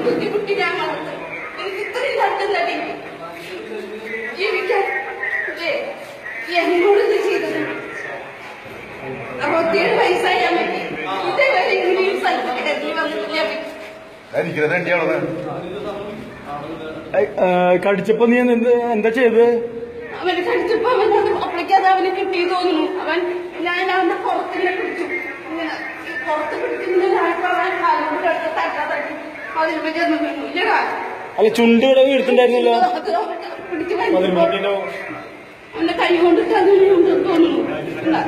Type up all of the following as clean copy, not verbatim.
ബുദ്ധിമുട്ടി ഞാൻ വന്നത്. എനിക്ക് ഇത്രയും തട്ടുന്നടി ജീവിക്കാൻ എന്നോട് ഇത് ചെയ്തത്. 67 വയസ്സായ അമ്മയ്ക്ക് ഇതേവരെ ഇങ്ങനെയും സഹിക്കേണ്ടി വന്നിട്ടില്ല. കടിച്ചപ്പോ നീ എന്താ ചെയ്ത്? അവന് കടിച്ചപ്പോ അവനത് അപ്പോഴേക്കത് അവന് കിട്ടി തോന്നുന്നു. ഞാൻ അവന്റെ പുറത്തിങ്ങനെ പിടിച്ചു. ഇങ്ങനെ പുറത്ത് പിടിക്കുന്നതിനായപ്പോ അവൻ കാലുകൊണ്ട് അടുത്ത് തട്ടാ തട്ടി അതിന് ചെന്ന് വീണു. ഇല്ലടാ അല്ല ചുണ്ട് ഇവിടെ വീഴ്ത്തുണ്ടായിരുന്നല്ലോ. പിടിച്ചു അവന്റെ കൈ കൊണ്ടിട്ട് അതിനുണ്ട് തോന്നുന്നു.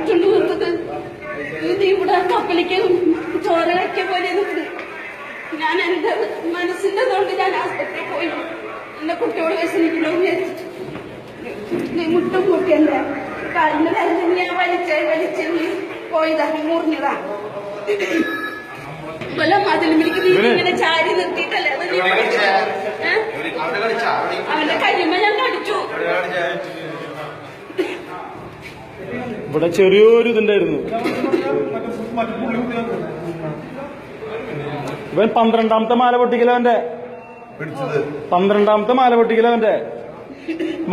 ചുണ്ട് വീർത്തത് നീ ഇവിടെ കപ്പലിക്ക് ചോര വയ്ക്കിയ പോലെ നിൽക്കുന്നു. ഞാൻ എന്റെ മനസ്സിന്റെ കൊണ്ട് ഞാൻ ആസ്പത്രിയിൽ പോയി. എന്റെ കുട്ടിയോട് വിഷമിക്കണോ വിചാരിച്ചിട്ട് നീ മുട്ടും കൂട്ടി എന്റെ കാലിന്റെ കരുതി ഞാൻ വലിച്ച് പോയതാ, മുറിഞ്ഞതാ. മതിലുമിലേക്ക് നീ ഇങ്ങനെ ചാരി നിർത്തിയിട്ടല്ലേ അവന്റെ കയ്യുമ്മ ഞാൻ കടിച്ചു. ഇവിടെ ചെറിയൊരു ഇതുണ്ടായിരുന്നു. ഇവൻ 12ാമത്തെ മാല പൊട്ടിക്കലവന്റെ 12ാമത്തെ മാല പൊട്ടിക്കലവന്റെ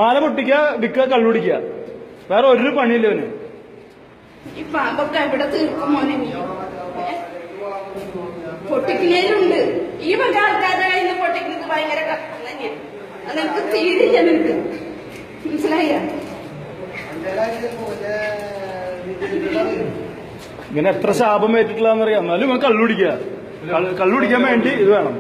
മാല പൊട്ടിക്ക വിൽക്കുക കള്ളുപിടിക്കുക, വേറെ ഒരു പണിയില്ല അവന്. ഈ പാമ്പൊക്കെ എവിടെ തീർക്കും മോനെ? പൊട്ടിക്കുന്നതിലുണ്ട്. ഈ വക ആൾക്കാരുടെ കയ്യിൽ നിന്ന് പൊട്ടിക്കുന്നത് ഭയങ്കര കഷ്ടം തന്നെയാണ്. അതെനിക്ക് തീരില്ല. നിനക്ക് മനസ്സിലായ? ഇങ്ങനെ എത്ര ശാപം ഏറ്റിട്ടില്ലാന്നറിയാം. എന്നാലും ഇവൻ കള്ളുപിടിക്കുക. കള്ളുപിടിക്കാൻ വേണ്ടി ഇത് വേണം.